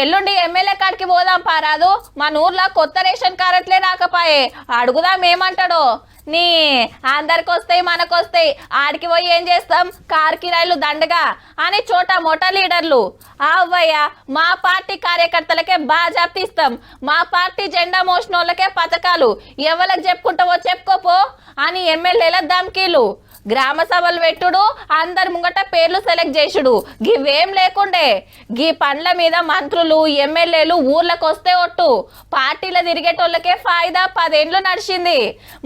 ఎల్లుండి ఎమ్మెల్యే కాడికి పోదాం పారాదు. మన ఊర్లో కొత్త రేషన్ కార్డులే రాకపాయే, అడుగుదాం ఏమంటాడో. నీ అందరికి వస్తాయి మనకొస్తాయి, ఆడికి పోయి ఏం చేస్తాం, కార్ కిరాయిలు దండగా అని చోట మోటా లీడర్లు. అవ్వయ్య, మా పార్టీ కార్యకర్తలకే బాజాప్తి ఇస్తాం, మా పార్టీ జెండా మోసిన వాళ్ళకే పథకాలు, ఎవరికి చెప్పుకుంటావో చెప్పుకోపో అని ఎమ్మెల్యేల ధమ్కీలు. గ్రామ సభలు పెట్టుడు, అందరి ముంగట పేర్లు సెలెక్ట్ చేసుడు, గివేం లేకుండే. గీ పండ్ల మీద మంత్రులు ఎమ్మెల్యేలు ఊర్లకు వస్తే ఒట్టు, పార్టీలో తిరిగేటోళ్ళకే ఫాయిదా 10 ఏళ్ళు నడిచింది.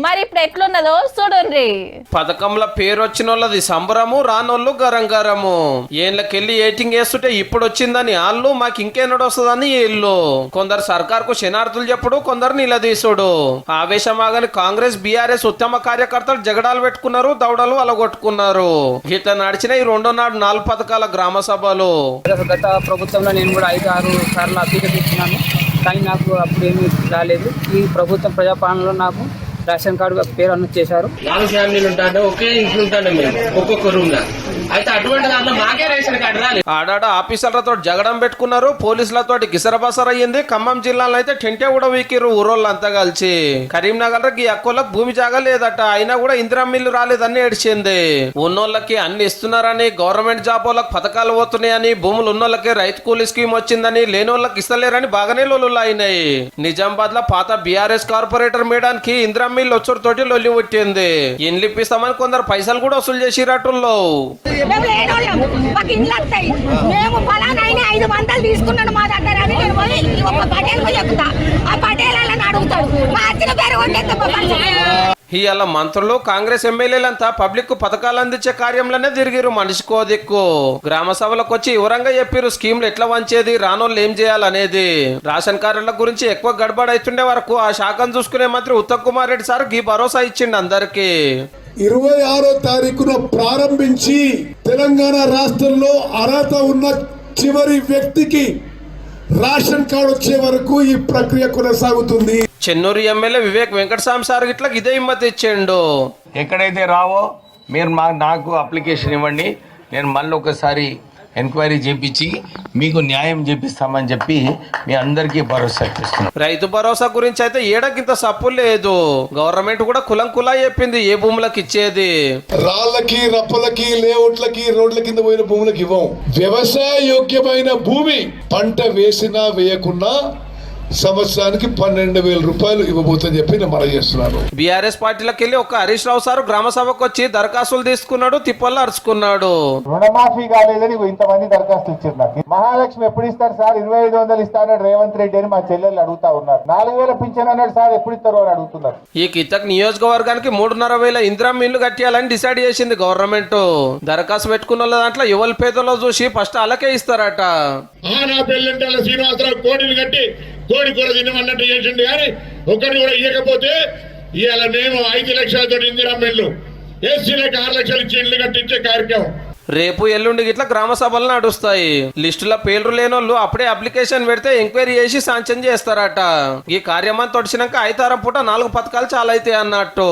మరి ఇప్పుడు ఎట్లున్నదో చూడుండ్రి. పథకంలో పేరు వచ్చిన వాళ్ళది సంబరము, రానోళ్ళు గరం గరము. ఏళ్ళకెళ్ళి ఏటింగ్ వేస్తుంటే ఇప్పుడు వచ్చిందని వాళ్ళు, మాకు ఇంకేనడు వస్తుందని వీళ్ళు. కొందరు సర్కార్కు శనార్థులు చెప్పుడు, కొందరు నిలదీసుడు. ఆవేశమాగని కాంగ్రెస్ బీఆర్ఎస్ ఉత్తమ కార్యకర్తలు జగడాలు పెట్టుకున్నారు, దౌడలు అలగొట్టుకున్నారు. ఇట్లా నడిచిన ఈ 4 పథకాల గ్రామ సభలు. గత ప్రభుత్వంలో నేను కూడా 5-6 సార్లు అప్పీక తీసుకున్నాను, కానీ నాకు అప్పుడు ఏమీ రాలేదు. ఈ ప్రభుత్వం ప్రజాపాలనలో నాకు రేషన్ కార్డు పేరు అన్నది చేశారు. 4 ఫ్యామిలీలు ఉంటాడు, ఒకే ఇంట్లో ఉంటాడు, మేము ఒక్కొక్క రూమ్ లో. అయితే అటువంటి దాంట్లో మాకే రేషన్ కార్డు రాలేదు. ఆడాడ ఆఫీసర్లతో జగడం పెట్టుకున్నారు, పోలీసులతో గిసరబసర అయ్యింది. ఖమ్మం జిల్లాలో అయితే టెంటే కూడా వీకిరు ఊరోళ్ళంతా కలిసి. కరీంనగర్ ఈ అక్కోళ్ళకి భూమి జాగా లేదట, అయినా కూడా ఇందిరా మిల్లు రాలేదని ఏడ్చింది. ఉన్నోళ్ళకి అన్ని ఇస్తున్నారని, గవర్నమెంట్ జాబ్ వాళ్ళకి పథకాలు పోతున్నాయని, భూములు ఉన్నోళ్ళకి రైతు కూలీ స్కీమ్ వచ్చిందని, లేనోళ్ళకి ఇస్తలేరని బాగానే లొల్లులు అయినాయి. నిజామాబాద్ లో పాత బీఆర్ఎస్ కార్పొరేటర్ మేడానికి ఇందిరా మిల్లు వచ్చుడితోటి లొల్లి పుట్టింది. ఇండ్లు ఇప్పిస్తామని కొందరు పైసలు కూడా వసూలు చేసిరట్టుల్లో. మాకు ఇండ్లు వస్తాయి, మేము ఫలానా 500 తీసుకున్నాను మా దగ్గర అని నేను పోయి ఒక పటేల్కు చెప్తా, ఆ పటేలను అడుగుతాడు, మా అచ్చిన పేరు కొట్టేస్తా. ఇవాళ మంత్రులు కాంగ్రెస్ ఎమ్మెల్యేలంతా పబ్లిక్ పథకాలు అందించే కార్యంలోనే తిరిగిరు, మనిషికో దిక్కు. గ్రామ సభలకు వచ్చి వివరంగా చెప్పిరు స్కీమ్లు ఎట్లా వంచేది, రానోళ్ళు ఏం చేయాలనేది. రేషన్ కార్డుల గురించి ఎక్కువ గడబడ అవుతుండే వరకు ఆ శాఖను చూసుకునే మంత్రి ఉత్తమ్ కుమార్ రెడ్డి సార్ ఈ భరోసా ఇచ్చిండు అందరికి. 26వ తారీఖున ప్రారంభించి తెలంగాణ రాష్ట్రంలో అర్హత ఉన్న చివరి వ్యక్తికి రేషన్ కార్డు వచ్చే వరకు ఈ ప్రక్రియ కొనసాగుతుంది. చెన్నూరు ఎమ్మెల్యే వివేక్ వెంకటస్వామి సార్ ఇట్లా ఇదే హిమ్మతి ఇచ్చిండు. ఎక్కడైతే రావో మీరు నాకు అప్లికేషన్ ఇవ్వండి, నేను మళ్ళీ ఒకసారి ఎంక్వైరీ చేపించి మీకు న్యాయం చేపిస్తామని చెప్పి మీ అందరికీ భరోసా ఇస్తున్నాం. రైతు భరోసా గురించి అయితే ఏడకింత సప్పు లేదు. గవర్నమెంట్ కూడా కులం కులా చెప్పింది ఏ భూములకు ఇచ్చేది. రాళ్లకి రప్పలకి లేఅవుట్లకి రోడ్ల కింద పోయిన భూములకు ఇవ్వం. వ్యవసాయ యోగ్యమైన భూమి పంట వేసినా వేయకున్నా సంవత్సరానికి 12,000 రూపాయలు ఇవ్వబోతుందని చెప్పి నేను మనం చేస్తున్నాను. బీఆర్ఎస్ పార్టీలకు వెళ్ళి ఒక హరీష్ రావు సార్ గ్రామ సభకు వచ్చి దరఖాస్తులు తీసుకున్నాడు, తిప్పల్లో అరుచుకున్నాడు. రుణమాఫీ కాలేదని ఇంతమంది దరఖాస్తులు ఇచ్చారు. నాకు మహాలక్ష్మి ఎప్పుడు ఇస్తారు సార్, 2500 ఇస్తానని రేవంత్ రెడ్డి అని మా చెల్లెళ్ళు అడుగుతా ఉన్నారు. 4000 పింఛన్ అన్నాడు సార్, ఎప్పుడు ఇస్తారో అని అడుగుతున్నారు. ఈ కితక్ నియోజకవర్గానికి 3,500 ఇందిరా మిల్లు కట్టియాలని డిసైడ్ చేసింది గవర్నమెంట్. దరఖాస్తు పెట్టుకున్న వాళ్ళ దాంట్లో ఎవరి పేదలో చూసి ఫస్ట్ అలాగే ఇస్తారట. శ్రీనివాసరావు కోడిని కట్టి కోడి కూర తినమన్నట్టు చేసిండు, కానీ ఒకటి కూడా ఇవ్వకపోతే ఇవాళ మేము 5 లక్షలతో ఇందిరా మిల్లు ఎస్సీలకు 6 లక్షలు ఇచ్చి ఇల్లు కట్టించే కార్యక్రమం. రేపు ఎల్లుండి గిట్లా గ్రామ సభలు నడుస్తాయి. లిస్టులో పేర్లు లేనోళ్ళు అప్పుడే అప్లికేషన్ పెడితే ఎంక్వైరీ చేసి శాంక్షన్ చేస్తారట. ఈ కార్యమంతా తొడిచినాక 5 పూట 4 పథకాలు చాలా అయితే అన్నట్టు.